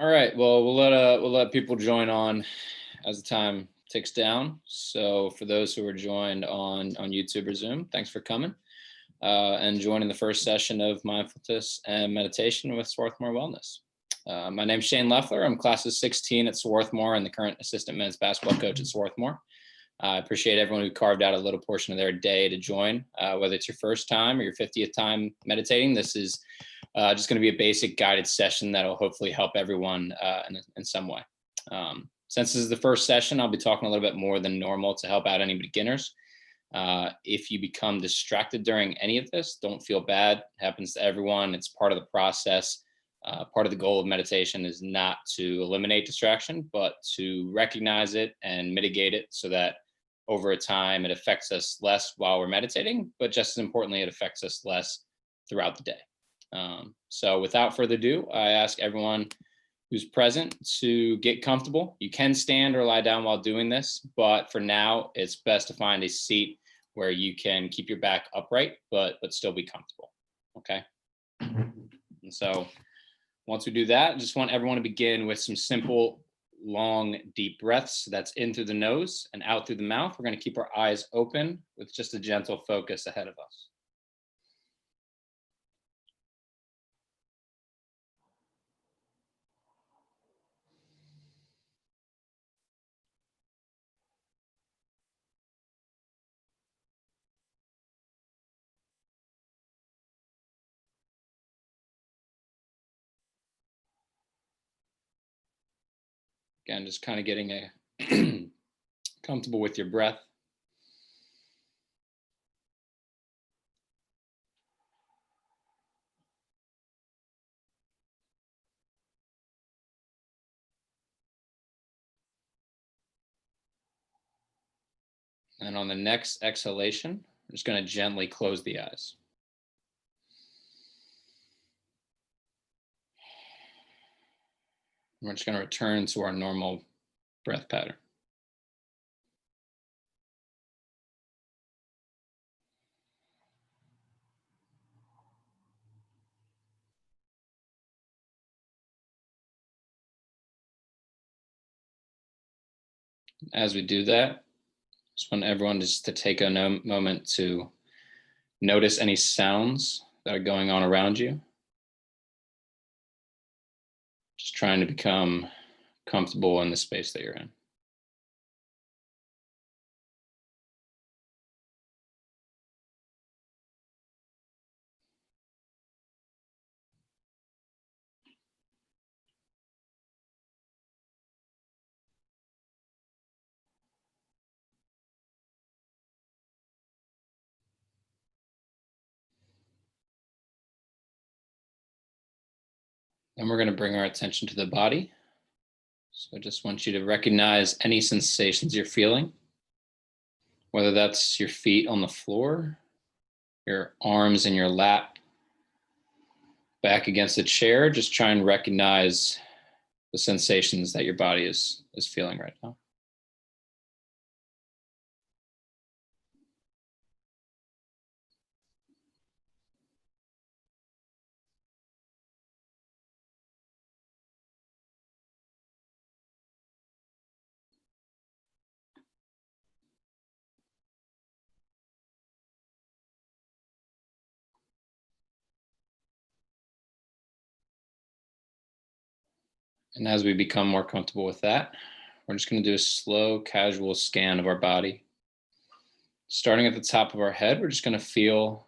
All right. Well, we'll let people join on as the time ticks down. So for those who are joined on YouTube or Zoom, thanks for coming and joining the first session of mindfulness and meditation with Swarthmore Wellness. My name's Shane Loeffler. I'm class of 16 at Swarthmore and the current assistant men's basketball coach at Swarthmore. I appreciate everyone who carved out a little portion of their day to join, whether it's your first time or your 50th time meditating. This is just going to be a basic guided session that will hopefully help everyone in some way. Since this is the first session, I'll be talking a little bit more than normal to help out any beginners. If you become distracted during any of this, don't feel bad. It happens to everyone. It's part of the process. Part of the goal of meditation is not to eliminate distraction, but to recognize it and mitigate it so that over a time it affects us less while we're meditating, but just as importantly, it affects us less throughout the day. So without further ado, I ask everyone who's present to get comfortable. You can stand or lie down while doing this, but for now, it's best to find a seat where you can keep your back upright, but still be comfortable, okay? And so once we do that, I just want everyone to begin with some simple, long, deep breaths. That's in through the nose and out through the mouth. We're going to keep our eyes open with just a gentle focus ahead of us. Again, just kind of getting a comfortable with your breath. And on the next exhalation, I'm just going to gently close the eyes. We're just going to return to our normal breath pattern. As we do that, just want everyone just to take a moment to notice any sounds that are going on around you. Just trying to become comfortable in the space that you're in. And we're going to bring our attention to the body. So I just want you to recognize any sensations you're feeling, whether that's your feet on the floor, your arms in your lap, back against the chair. Just try and recognize the sensations that your body is feeling right now. And as we become more comfortable with that, we're just going to do a slow, casual scan of our body. Starting at the top of our head, we're just going to feel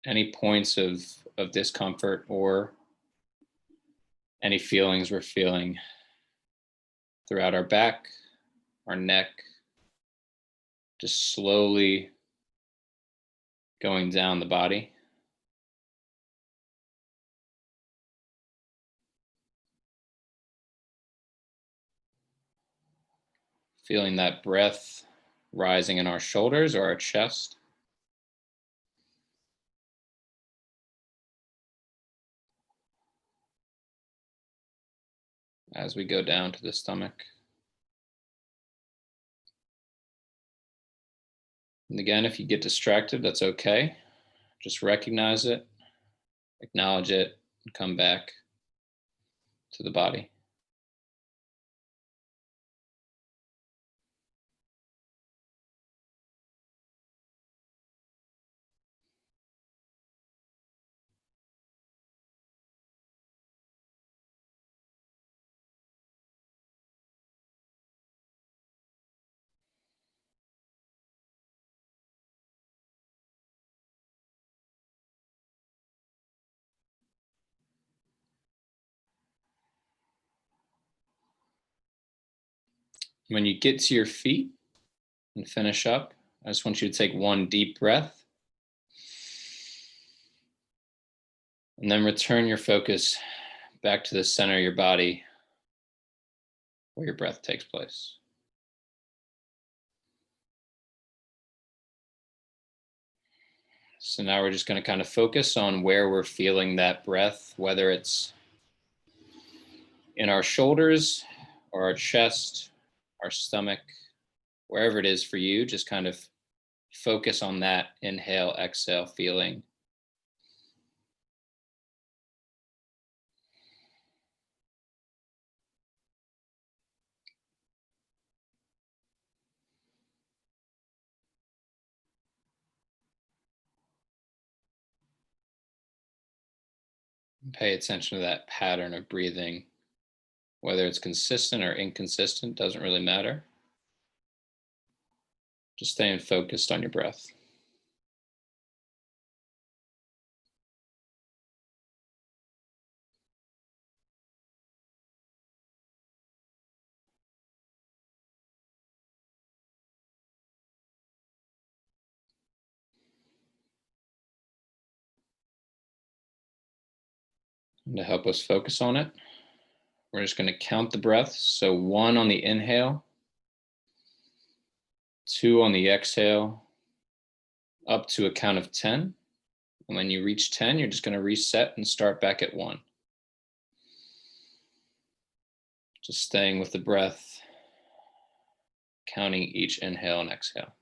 any points of discomfort or any feelings we're feeling throughout our back, our neck, just slowly going down the body. Feeling that breath rising in our shoulders or our chest. As we go down to the stomach. And again, if you get distracted, that's okay. Just recognize it, acknowledge it, and come back to the body. When you get to your feet and finish up, I just want you to take one deep breath and then return your focus back to the center of your body where your breath takes place. So now we're just going to kind of focus on where we're feeling that breath, whether it's in our shoulders or our chest, our stomach, wherever it is for you. Just kind of focus on that inhale, exhale feeling. Pay attention to that pattern of breathing. Whether it's consistent or inconsistent, doesn't really matter. Just staying focused on your breath. And to help us focus on it, we're just going to count the breaths. So 1 on the inhale, 2 on the exhale, up to a count of 10. And when you reach 10, you're just going to reset and start back at 1. Just staying with the breath, counting each inhale and exhale.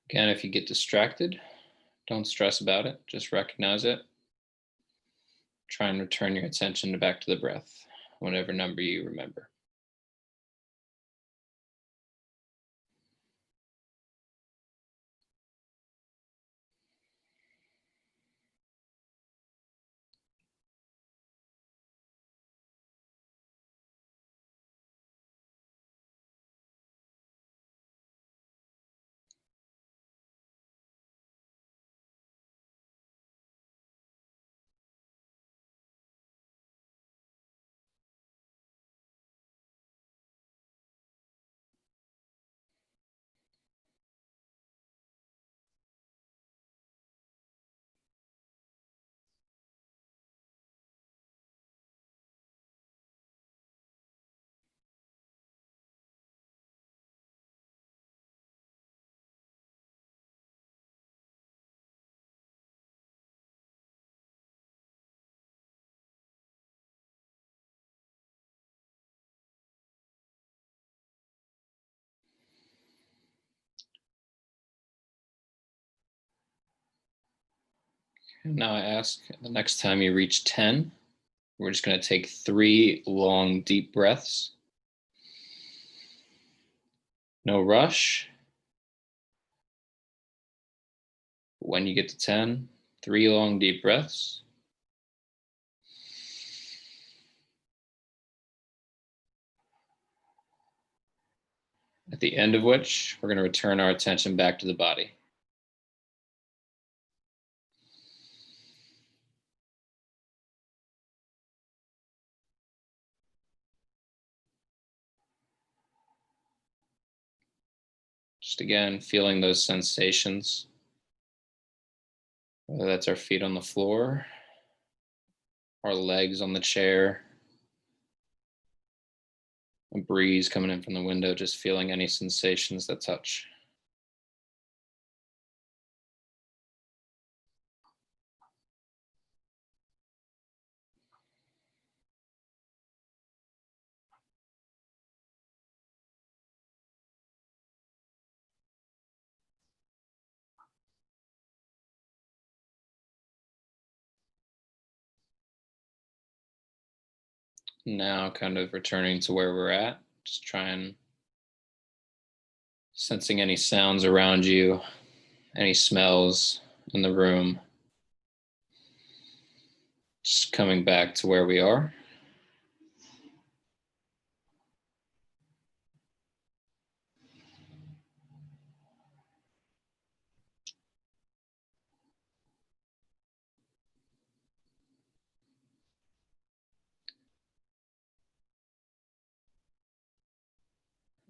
Again, if you get distracted, don't stress about it. Just recognize it. Try and return your attention back to the breath, whatever number you remember. And now I ask, the next time you reach 10, we're just going to take 3 long, deep breaths. No rush. When you get to 10, 3 long, deep breaths. At the end of which, we're going to return our attention back to the body. Just again, feeling those sensations, whether that's our feet on the floor, our legs on the chair, a breeze coming in from the window, just feeling any sensations that touch. Now kind of returning to where we're at, just trying sensing any sounds around you, any smells in the room. Just coming back to where we are.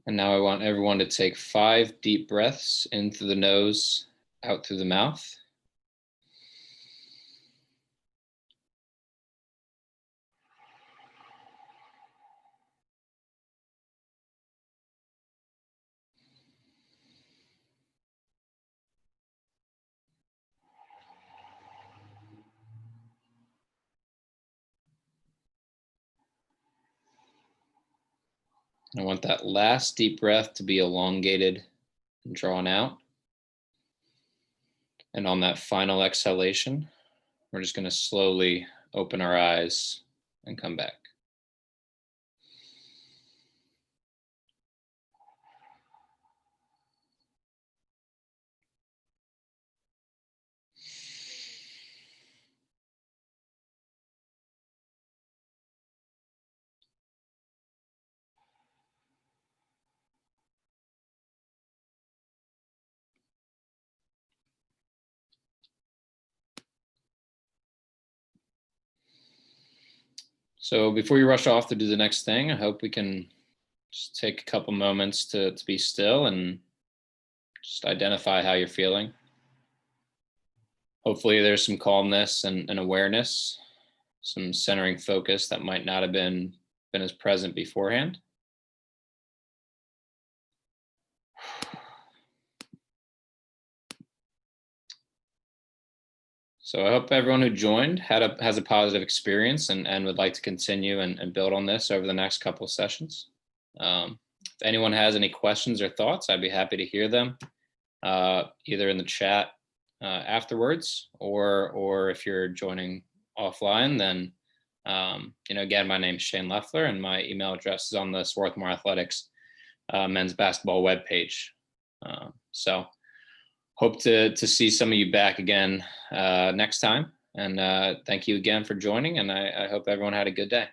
And now I want everyone to take 5 deep breaths in through the nose, out through the mouth. I want that last deep breath to be elongated and drawn out. And on that final exhalation, we're just going to slowly open our eyes and come back. So before you rush off to do the next thing, I hope we can just take a couple moments to be still and just identify how you're feeling. Hopefully there's some calmness and awareness, some centering focus that might not have been as present beforehand. So I hope everyone who joined has a positive experience and would like to continue and build on this over the next couple of sessions. If anyone has any questions or thoughts, I'd be happy to hear them, either in the chat afterwards, or if you're joining offline, then again, my name is Shane Loeffler, and my email address is on the Swarthmore Athletics men's basketball webpage. So hope to see some of you back again next time. And thank you again for joining. And I hope everyone had a good day.